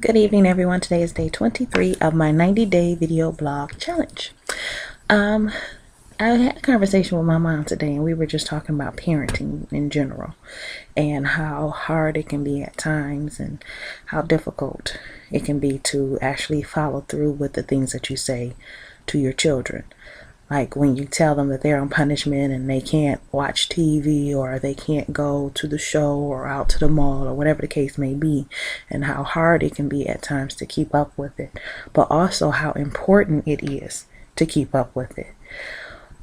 Good evening, everyone. Today is day 23 of my 90-day video blog challenge. Um, I had a conversation with my mom today, and we were just talking about parenting in general and how hard it can be at times and how difficult it can be to actually follow through with the things that you say to your children. Like when you tell them that they're on punishment and they can't watch TV or they can't go to the show or out to the mall or whatever the case may be, and how hard it can be at times to keep up with it, but also how important it is to keep up with it.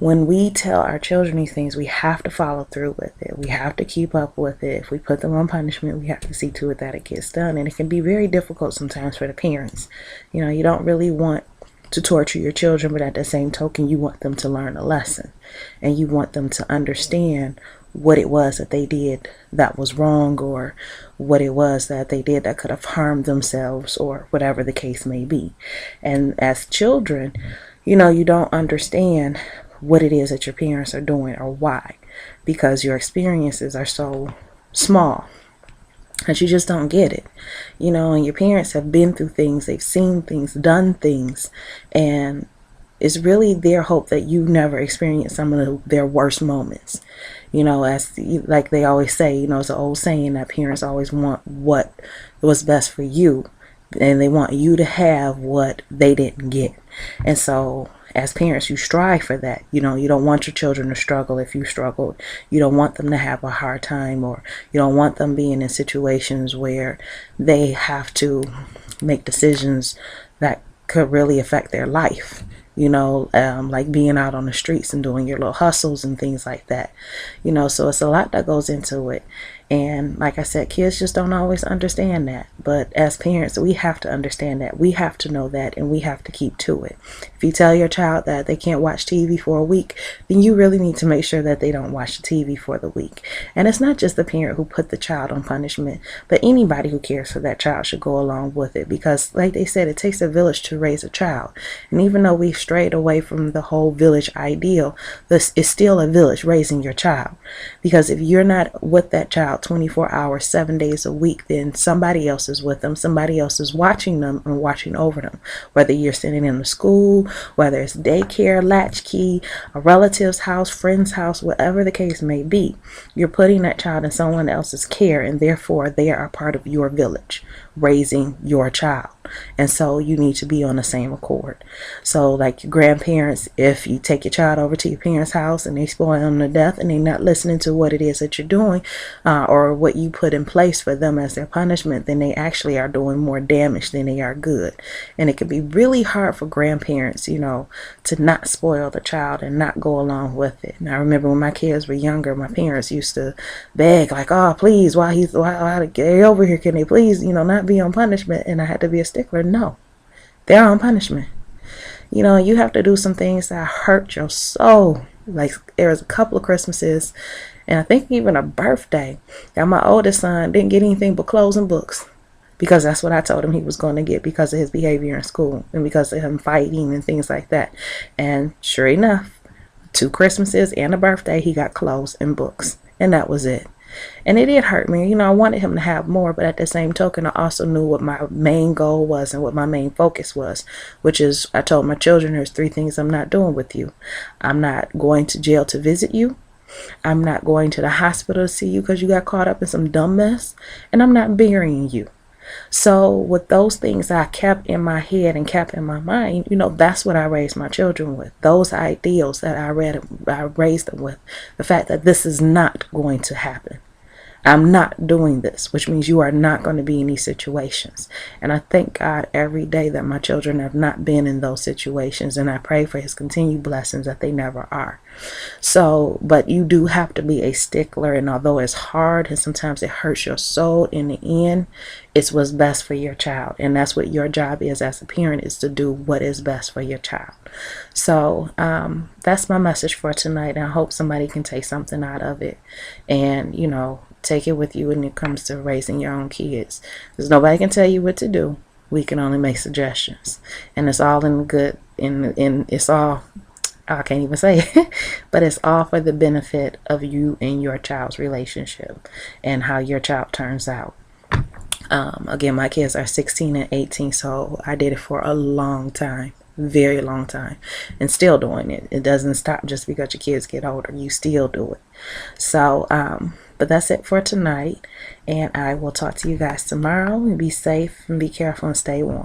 When we tell our children these things, we have to follow through with it. We have to keep up with it. If we put them on punishment, we have to see to it that it gets done. And it can be very difficult sometimes for the parents. You don't really want to torture your children, but at the same token, you want them to learn a lesson and you want them to understand what it was that they did that was wrong, or what it was that they did that could have harmed themselves, or whatever the case may be. And as children, you don't understand what it is that your parents are doing or why, because your experiences are so small that you just don't get it, and your parents have been through things, they've seen things, done things, and it's really their hope that you never experience some of their worst moments. As like they always say, it's an old saying that parents always want what was best for you, and they want you to have what they didn't get. And so as parents, you strive for that. You don't want your children to struggle if you struggled. You don't want them to have a hard time, or you don't want them being in situations where they have to make decisions that could really affect their life. Like being out on the streets and doing your little hustles and things like that. So it's a lot that goes into it. And like I said, kids just don't always understand that. But as parents, we have to understand that. We have to know that, and we have to keep to it. If you tell your child that they can't watch TV for a week, then you really need to make sure that they don't watch the TV for the week. And it's not just the parent who put the child on punishment, but anybody who cares for that child should go along with it. Because like they said, it takes a village to raise a child. And even though we've strayed away from the whole village ideal, this is still a village raising your child. Because if you're not with that child 24 hours, 7 days a week, then somebody else is with them. Somebody else is watching them and watching over them. Whether you're sending them to school, whether it's daycare, latchkey, a relative's house, friend's house, whatever the case may be, you're putting that child in someone else's care, and therefore they are part of your village raising your child. And so you need to be on the same accord. So like your grandparents, if you take your child over to your parents' house and they spoil them to death and they're not listening to what it is that you're doing, or what you put in place for them as their punishment, then they actually are doing more damage than they are good. And it can be really hard for grandparents, to not spoil the child and not go along with it. And I remember when my kids were younger, my parents used to beg, like, oh, please, while they're over here, can they please, not be on punishment? And I had to be a stickler. No, they're on punishment. You have to do some things that hurt your soul. Like there was a couple of Christmases, and I think even a birthday, that my oldest son didn't get anything but clothes and books, because that's what I told him he was going to get because of his behavior in school and because of him fighting and things like that. And sure enough, 2 Christmases and a birthday, he got clothes and books, and that was it. And it did hurt me. I wanted him to have more, but at the same token, I also knew what my main goal was and what my main focus was, which is I told my children, there's 3 things I'm not doing with you. I'm not going to jail to visit you. I'm not going to the hospital to see you because you got caught up in some dumb mess. And I'm not burying you. So with those things I kept in my head and kept in my mind, that's what I raised my children with. Those ideals that I raised them with. The fact that this is not going to happen. I'm not doing this, which means you are not going to be in these situations. And I thank God every day that my children have not been in those situations, and I pray for his continued blessings that they never are. So, but you do have to be a stickler, and although it's hard and sometimes it hurts your soul, in the end, it's what's best for your child. And that's what your job is as a parent, is to do what is best for your child. So that's my message for tonight. And I hope somebody can take something out of it and, take it with you when it comes to raising your own kids. Because nobody can tell you what to do. We can only make suggestions. And it's all in good, in it's all, I can't even say it, but it's all for the benefit of you and your child's relationship and how your child turns out. Again, my kids are 16 and 18, so I did it for a long time, very long time, and still doing it. It doesn't stop just because your kids get older. You still do it. So, but that's it for tonight, and I will talk to you guys tomorrow. Be safe and be careful and stay warm.